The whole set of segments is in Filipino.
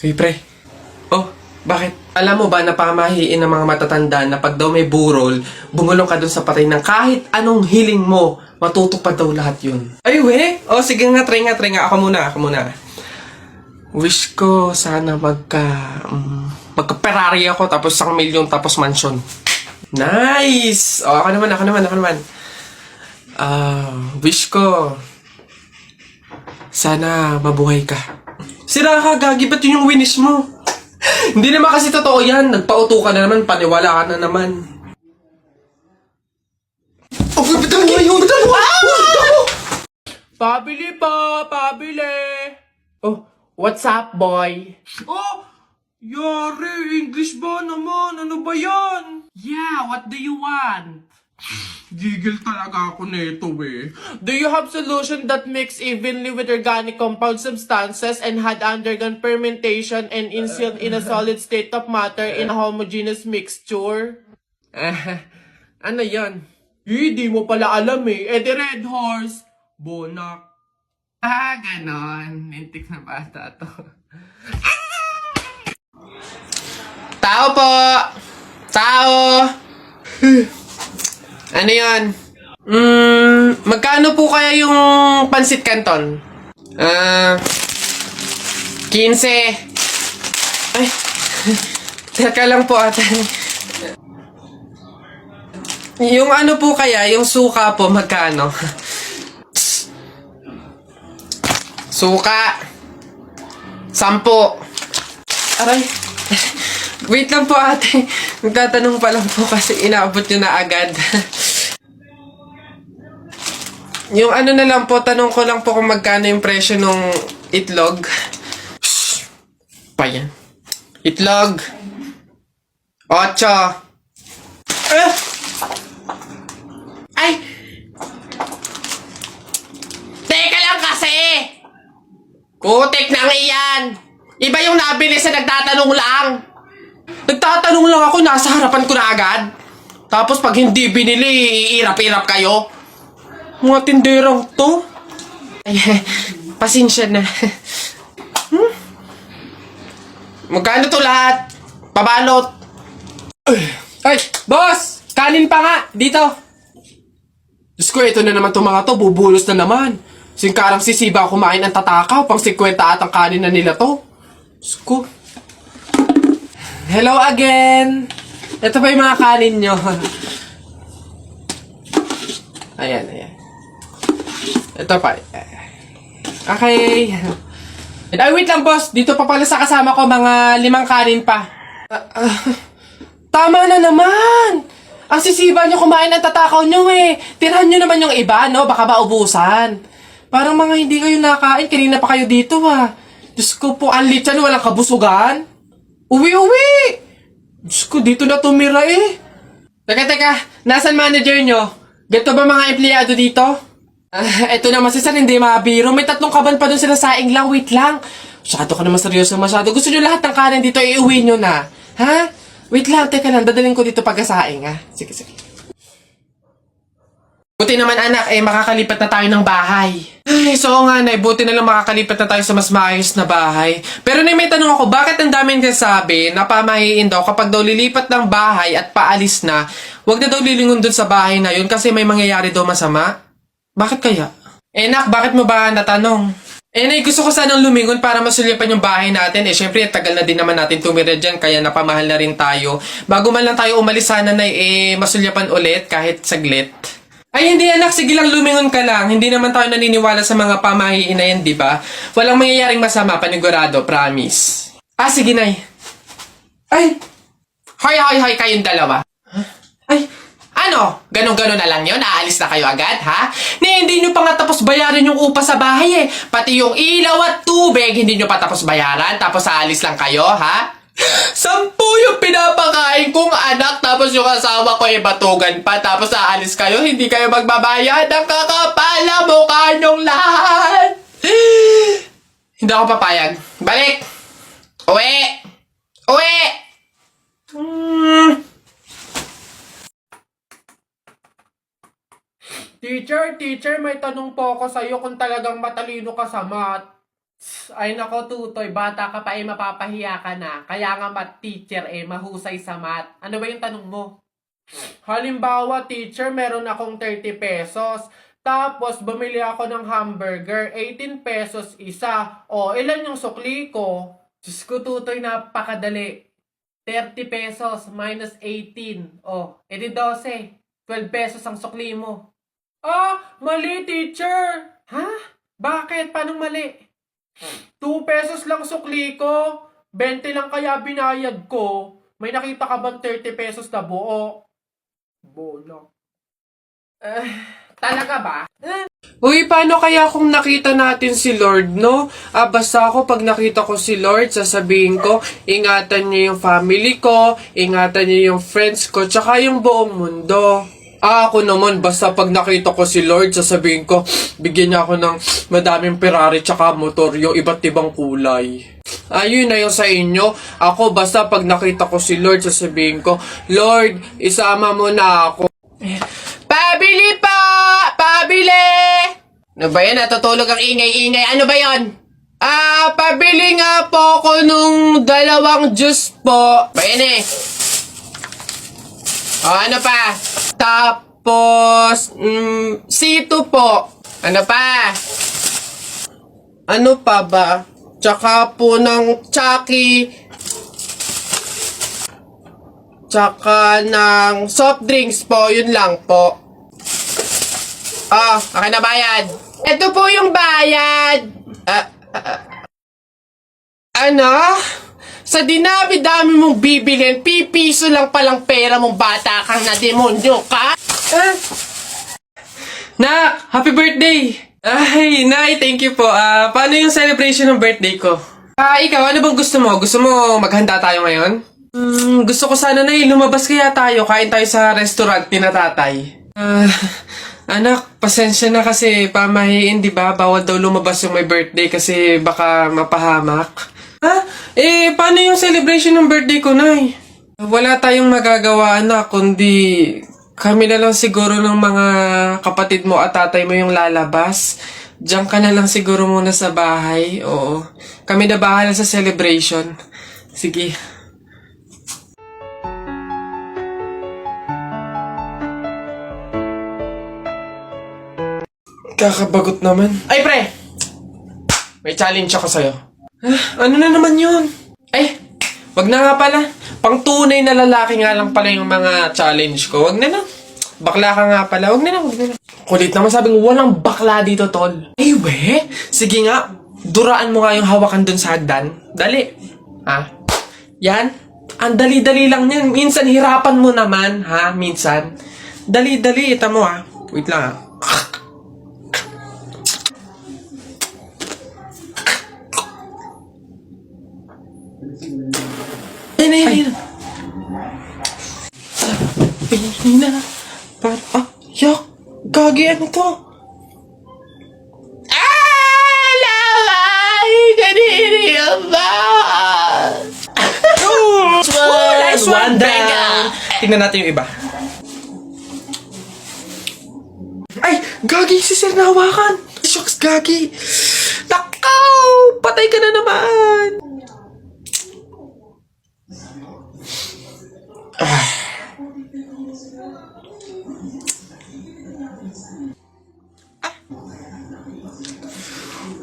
Uy, pre. Oh, bakit? Alam mo ba na pamahiin ng mga matatanda na pag daw may burol, bumulong ka dun sa patay ng kahit anong hiling mo, matutupad daw lahat yun. Ay, we? Oh, sige nga, try nga. Ako muna. Wish ko sana magka-Ferrari ako, tapos 1 milyon, tapos mansion. Nice! Oh, ako naman. Wish ko sana mabuhay ka. Sira ka, gagi, ba't yun yung winish mo? Hindi naman kasi totoo yan. Nagpauto ka na naman, paniwala ka na naman. Oh, bitawan mo yun! Pabili po! Pabili! Oh, what's up, boy? Oh! Yari! English ba naman? Ano ba yan? Yeah, what do you want? Gigil talaga ako nito eh. Do you have solution that mix evenly with organic compound substances and had undergone fermentation and instilled in a solid state of matter in a homogeneous mixture? Ano yan? Di mo pala alam eh. Eh, the Red Horse. Bonak. Ganon. Nintik na bata to. Tao po! Tao! Ano yan? Magkano po kaya yung pansit canton? 15. Ay, teka lang po ate. Yung ano po kaya, yung suka po, magkano? Suka. 10. Aray. Wait lang po ate. Nagtatanong pa lang po kasi inaabot nyo na agad. Yung ano na lang po, tanong ko lang po kung magkano yung presyo nung itlog. Shhh. Pa yan. Itlog. 8. Ay! Teka lang kasi! Kutik na iyan! Iba yung nabili sa nagtatanong lang. Nagtatanong lang ako, nasa harapan ko na agad. Tapos pag hindi binili, iirap-irap kayo. Mga tinderang to. Ay, pasensya na. Magkano to lahat? Pabalot. Ay, boss! Kanin pa nga, dito. Diyos ko, ito na naman itong mga to, bubulos na naman. Singkarang sisiba kumain ng tatakaw, pang 50 atang kanin na nila to. Diyos ko. Hello again! Ito pa yung mga kanin nyo. Ayan. Ito pa. Okay. Ay, wait lang, boss. Dito pa pala sa kasama ko, mga 5 kanin pa. Tama na naman! Ang sisiba nyo kumain ng tatakaw nyo eh. Tirahan nyo naman yung iba, no? Baka maubusan. Parang mga hindi kayo nakain. Kanina pa kayo dito, ha. Diyos ko po, ang litsan, walang kabusugan. Uwi! Diyos ko, dito na tumira eh. Teka, nasan manager nyo? Ganito ba mga empleyado dito? Eto naman si Sir, hindi mabiro. May 3 kaban pa dun sila saing lang. Wait lang. Masyado ka naman seryoso masyado. Gusto nyo lahat ng kanin dito, iuwi nyo na. Ha? Wait lang, teka lang. Dadalhin ko dito pagkasaing, ha? Sige. Buti naman anak, makakalipat na tayo ng bahay. Ay, so nga nay, buti na lang makakalipat na tayo sa mas maayos na bahay. Pero may tanong ako, bakit ang daming kasabi na pamahiin daw kapag daw lilipat ng bahay at paalis na, wag na daw lilingon dun sa bahay na yun kasi may mangyayari daw masama? Bakit kaya? Nak, bakit mo ba natanong? Nay, gusto ko sanang lumingon para masulyapan yung bahay natin. Syempre, tagal na din naman natin tumira dyan, kaya napamahal na rin tayo. Bago man lang tayo umalis sana, nay, masulyapan ulit kahit saglit. Ay, hindi anak. Sige lang, lumingon ka lang. Hindi naman tayo naniniwala sa mga pamahiin na yan, di ba? Walang mangyayaring masama, panigurado, promise. Sige, nay. Ay! Hoy, kayong dalawa. Huh? Ay, ano? Ganon-ganon na lang yun? Aalis na kayo agad, ha? Hindi nyo pa nga tapos bayaran yung upa sa bahay eh. Pati yung ilaw at tubig, hindi nyo pa tapos bayaran. Tapos aalis lang kayo, ha? 10 yung pinapakain kong anak, tapos yung asawa ko batugan pa, tapos aalis kayo, hindi kayo magbabayad. Ang kakapal na mukha nyong lahat. Hindi ako papayag. Balik! Uwi! Teacher, may tanong po ako sa'yo kung talagang matalino ka sa math. Ay nako, Tutoy, bata ka pa mapapahiya ka na. Kaya nga math teacher mahusay sa math. Ano ba yung tanong mo? Halimbawa, teacher, meron akong 30 pesos. Tapos, bumili ako ng hamburger, 18 pesos isa. O, ilan yung sukli ko? Diyos ko, Tutoy, napakadali. 30 pesos minus 18. O, edi 12. 12 pesos ang sukli mo. Ah, mali, teacher. Ha? Bakit? Paano mali? 2 pesos lang sukli ko. 20 lang kaya binayad ko. May nakita ka bang 30 pesos na buo? Bola. Talaga ba? Uy, paano kaya kung nakita natin si Lord, no? Basta ako pag nakita ko si Lord, sasabihin ko, ingatan niyo yung family ko, ingatan niyo yung friends ko, tsaka yung buong mundo. Ako naman, basta pag nakita ko si Lord, sasabihin ko, bigyan niya ako ng madaming Ferrari tsaka motor, yung iba't ibang kulay. Ayun na yung sa inyo. Ako, basta pag nakita ko si Lord, sasabihin ko, Lord, isama mo na ako. Pabili pa! Pabili! Ano ba yan? Natutulog ang ingay-ingay. Ano ba yon? Pabili nga po ako nung 2 juice po. Ba yan eh? Ano pa? Tapos, C2 po. Ano pa? Ano pa ba? Tsaka po ng Chucky. Tsaka ng soft drinks po. Yun lang po. Okay na bayad. Ito po yung bayad. Ano? Sa dinami-dami mong bibilin, pipiso lang palang pera mong bata kang na demonyo ka? Nak, happy birthday! Ay, Nay, thank you po. Paano yung celebration ng birthday ko? Ikaw, ano bang gusto mo? Gusto mo maghanda tayo ngayon? Gusto ko sana, Nay, lumabas kaya tayo. Kain tayo sa restaurant ni na tatay. Anak, pasensya na kasi pamahiin, di ba? Bawal daw lumabas yung may birthday kasi baka mapahamak. Paano yung celebration ng birthday ko, Nay? Wala tayong magagawa, anak, kundi kami na lang siguro ng mga kapatid mo at tatay mo yung lalabas. Diyan ka na lang siguro muna sa bahay. Oo. Kami na bahala sa celebration. Sige. Kakabagot naman. Ay, pre! May challenge ako sa'yo. Ano na naman yun? Wag na nga pala. Pang tunay na lalaki nga lang pala yung mga challenge ko. Wag na na. Bakla ka nga pala. Wag na na. Kulit naman, sabing walang bakla dito, tol. We? Sige nga. Duraan mo nga yung hawakan dun sa hagdan. Dali. Yan. Ang dali-dali lang yan. Minsan hirapan mo naman, ha? Minsan. Dali-dali. Ita mo, ha? Wait lang, ha? Ayun. Sabi na. Yak. Gagi, ano to? Laway! Kanini ba? Nice one down. Tingnan natin yung iba. Ay! Gagi, si Sir nahawakan. Shucks, Gagi. Takaw! Patay ka na naman.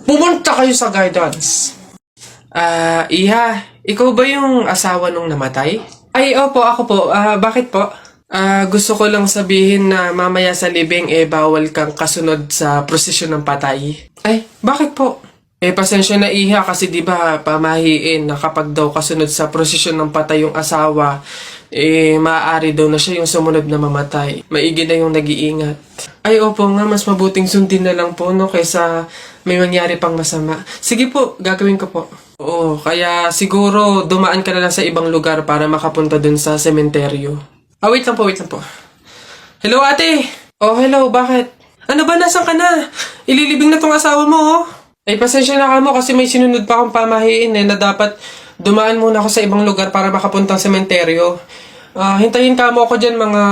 Pumunta kayo sa guidance. Iha, ikaw ba yung asawa nung namatay? Ay, opo, ako po. Bakit po? Gusto ko lang sabihin na mamaya sa libing bawal kang kasunod sa prosesyon ng patay. Ay, bakit po? Pasensya na, Iha, kasi di ba pamahiin na kapag daw kasunod sa prosesyon ng patay yung asawa, maaari daw na siya yung sumunod na mamatay. Maigi na yung nag-iingat. Ay, opo nga, mas mabuting sundin na lang po, no, kaysa may mangyari pang masama. Sige po, gagawin ko po. Oo, kaya siguro dumaan ka na lang sa ibang lugar para makapunta dun sa sementeryo. Wait lang po. Hello, ate! Oh, hello, bakit? Ano ba, nasan ka na? Ililibing na tong asawa mo, oh. Pasensya na ka mo kasi may sinunod pa akong pamahiin na dapat dumaan muna ako sa ibang lugar para makapuntang sementeryo. Hintayin ka mo ako dyan mga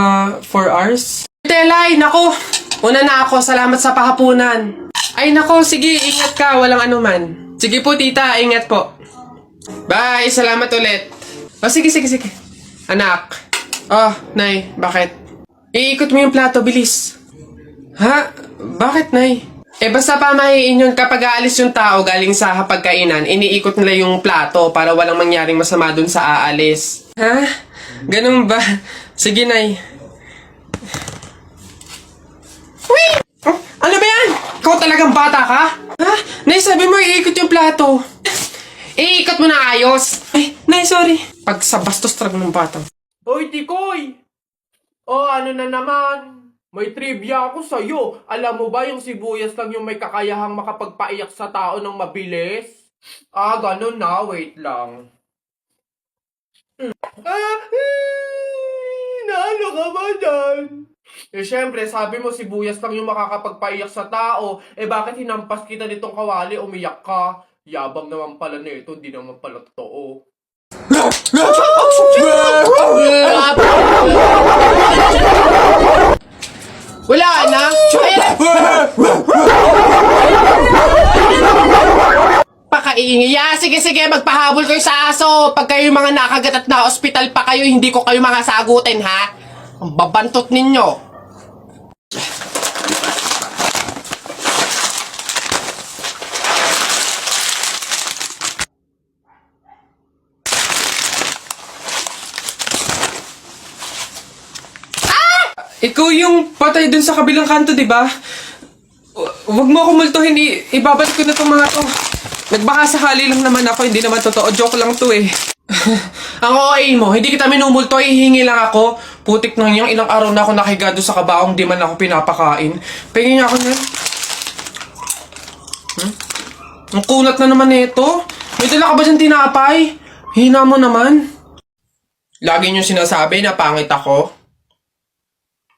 4 hours. Telay, nako! Una na ako, salamat sa pahapunan. Ay nako, sige, ingat ka, walang anuman. Sige po, tita. Ingat po. Bye. Salamat ulit. Oh, sige. Anak. Oh, Nay. Bakit? Iikot mo yung plato. Bilis. Ha? Bakit, Nay? Basta pamahiin yun kapag aalis yung tao galing sa hapagkainan, iniikot nila yung plato para walang mangyaring masama dun sa aalis. Ha? Ganun ba? Sige, Nay. Wait! Oh, ano ba yan? Ikaw talagang bata ka? Ha? Nay, sabi mo iikot yung plato. Iikot mo na ayos. Ay, Nay, sorry. Pag sa bastos talaga ng bata. Hoy, Tikoy! Oh, ano na naman? May trivia ako sa'yo. Alam mo ba yung sibuyas lang yung may kakayahang makapagpaiyak sa tao ng mabilis? Ah, ganun na. Wait lang. Naano ka ba dyan? Syempre, sabi mo sibuyas lang yung makakapagpaiyak sa tao. Bakit hinampas kita nitong kawali, umiyak ka? Yabang naman pala nito, hindi naman pala totoo. Wala na. Pakaiingay. Sige, magpahabol kayo sa aso. Pag kayo mga nakagat at na-hospital pa kayo, hindi ko kayo mga sagutin, ha? Ang babantot ninyo. Ikaw yung patay dun sa kabilang kanto, di ba? Huwag mo ako multuhin. Ibabalik ko na tong mga to. Nagbaka sakali lang naman ako. Hindi naman totoo. Joke lang to eh. Ang OA mo, hindi kita minumulto. Ihingi lang ako. Putik nang yung ilang araw na ako nakahiga doon sa kabaong. Di man ako pinapakain. Pingin niya ako na. Ang kunat na naman nito. May dala ka ba dyan tinapay? Hina mo naman. Lagi niyong sinasabi na pangit ako.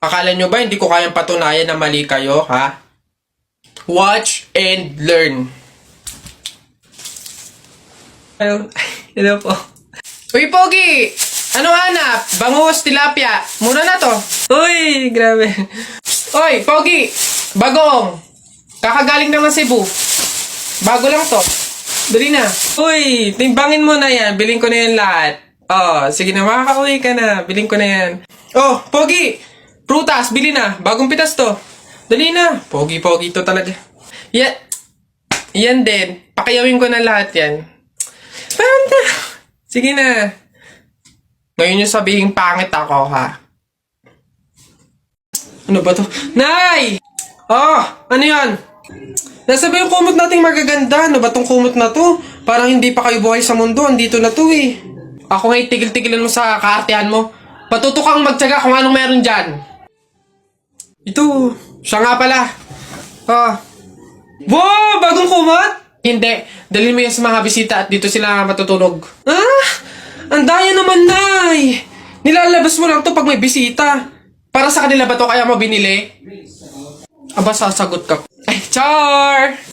Akala nyo ba hindi ko kayang patunayan na mali kayo, ha? Watch and learn. Hello po. Uy, Pogi! Anong hanap? Bangus, tilapia. Mura na to. Uy, grabe. Uy, Pogi! Bagong! Kakagaling naman Cebu. Bago lang to. Dali na. Uy, timbangin mo na yan. Biling ko na yan lahat. Oh, sige na, makakauwi ka na. Biling ko na yan. Oh, Pogi! Prutas, bili na. Bagong pitas to. Dali na. Pogi-pogi to talaga. Yan din. Pakiyawin ko na lahat yan. Panda. Sige na. Ngayon yung sabihin pangit ako, ha? Ano ba to? Nay! Oh, ano yan? Nasabi yung kumot nating magaganda. Ano ba tong kumot na to? Parang hindi pa kayo buhay sa mundo. Andito na to eh. Ako ngayon tigil-tigilan mo sa kaartehan mo. Patutukang magtyaga kung anong meron dyan. Ito, siya nga pala. Wow, bagong kumot? Hindi, dalhin mo yan sa mga bisita at dito sila matutulog. Ang daya naman, Nay. Nilalabas mo lang to pag may bisita. Para sa kanila ba to kaya mo binili? Aba, sasagot ka. Char!